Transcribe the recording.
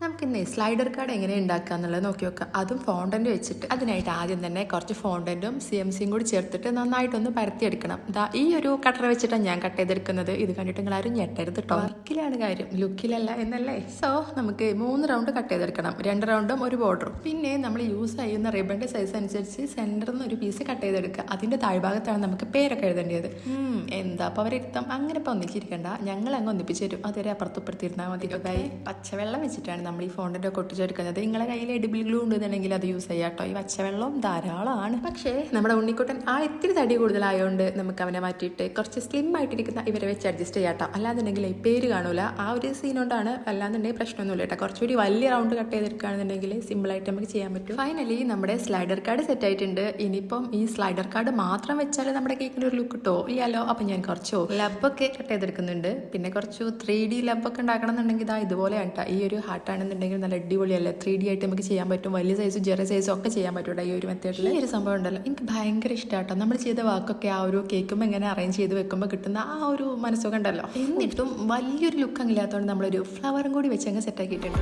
നമുക്കിന്ന് slider card എങ്ങനെ ഉണ്ടാക്കുക എന്നുള്ളത് നോക്കി വെക്കാം. അതും ഫോണ്ടന്റ് വെച്ചിട്ട്. അതിനായിട്ട് ആദ്യം തന്നെ കുറച്ച് ഫോണ്ടന്റും CMCയും കൂടി ചേർത്തിട്ട് നന്നായിട്ടൊന്ന് പരത്തിയെടുക്കണം. ഈ ഒരു കട്ടർ വെച്ചിട്ടാണ് ഞാൻ കട്ട് ചെയ്തെടുക്കുന്നത്. ഇത് കണ്ടിട്ട് നിങ്ങൾ ആരും ഞെട്ടരുത് കേട്ടോ. വർക്കിലാണ് കാര്യം, ലുക്കിലല്ല എന്നല്ലേ. സോ നമുക്ക് 3 റൗണ്ട് കട്ട് ചെയ്തെടുക്കണം. 2 റൗണ്ടും ഒരു ബോർഡറും. പിന്നെ നമ്മൾ യൂസ് ചെയ്യുന്ന റിബണിന്റെ സൈസ് അനുസരിച്ച് സെന്ററിൽ നിന്ന് ഒരു പീസ് കട്ട് ചെയ്തെടുക്കുക. അതിന്റെ താഴ്ഭാഗത്താണ് നമുക്ക് പേരൊക്കെ എഴുതേണ്ടത്. എന്താ അപ്പോൾ അവരെടുത്താം അങ്ങനെ ഇപ്പം ഒന്നിച്ചിരിക്കണ്ട, ഞങ്ങൾ അങ്ങ് ഒന്നിപ്പിച്ച് തരും. അതുവരെ അപ്പുറത്തിരുന്നാൽ മതി. പച്ചവെള്ളം വെച്ചിട്ടാണ് നമ്മൾ ഈ ഫോണ്ടന്റ് ഒക്കെ ഒട്ടിച്ചെടുക്കുന്നത്. നിങ്ങളെ കയ്യിൽ എഡിബിൾ ഗ്ലൂ ഉണ്ടെന്നുണ്ടെങ്കിൽ അത് യൂസ് ചെയ്യാം കേട്ടോ. ഈ പച്ചവെള്ളം ധാരാളമാണ്. പക്ഷേ നമ്മുടെ ഉണ്ണിക്കുട്ടൻ ഇത്തിരി തടി കൂടുതലായതുകൊണ്ട് നമുക്ക് അവനെ മാറ്റിയിട്ട് കുറച്ച് സ്ലിം ആയിട്ടിരിക്കുന്ന ഇവരെ വെച്ച് അഡ്ജസ്റ്റ് ചെയ്യാം കേട്ടോ. അല്ലാന്നുണ്ടെങ്കിൽ ഈ പേര് കാണൂല, ആ ഒരു സീൻ കൊണ്ടാണ്. അല്ലാന്നുണ്ടെങ്കിൽ പ്രശ്നമൊന്നുമില്ല കേട്ടോ. കുറച്ചുകൂടി വലിയ റൗണ്ട് കട്ട് ചെയ്തെടുക്കുകയാണെന്നുണ്ടെങ്കിൽ സിമ്പിളായിട്ട് നമുക്ക് ചെയ്യാൻ പറ്റും. ഫൈനലി നമ്മുടെ സ്ലൈഡർ കാർഡ് സെറ്റ് ആയിട്ടുണ്ട്. ഇനിയിപ്പം ഈ സ്ലൈഡർ കാർഡ് മാത്രം വെച്ചാൽ നമ്മുടെ കേക്കിൻ്റെ ഒരു ലുക്ക് കിട്ടുമോ ഇല്ലല്ലോ. അപ്പം ഞാൻ കുറച്ച് ലബൊക്കെ കട്ട് ചെയ്തെടുക്കുന്നുണ്ട്. പിന്നെ കുറച്ച് 3D ലബൊക്കെ ഉണ്ടാക്കണം എന്നുണ്ടെങ്കിൽ ഇതുപോലെയാണ് കേട്ടോ. ഈ ഒരു ഹാർട്ടാണെന്നുണ്ടെങ്കിൽ നല്ല അടിപൊളിയല്ലേ. 3D ആയിട്ട് നമുക്ക് ചെയ്യാൻ പറ്റും. വലിയ സൈസും ചെറിയ സൈസും ഒക്കെ ചെയ്യാൻ പറ്റും ഈ ഒരു മെത്തേഡിൽ. ഈ ഒരു സംഭവം ഉണ്ടല്ലോ എനിക്ക് ഭയങ്കര ഇഷ്ടമാട്ടോ. നമ്മൾ ചെയ്ത വാക്കൊക്കെ ആ ഒരു കേൾക്കുമ്പോൾ എങ്ങനെ അറേഞ്ച് ചെയ്ത് വെക്കുമ്പോൾ കിട്ടുന്ന ആ ഒരു മനസ്സൊക്കെ ഉണ്ടല്ലോ. എന്നിട്ടും വലിയൊരു ലുക്ക് അങ്ങില്ലാത്തതുകൊണ്ട് നമ്മളൊരു ഫ്ലവറും കൂടി വെച്ച് അങ്ങ് സെറ്റാക്കിയിട്ടുണ്ട്.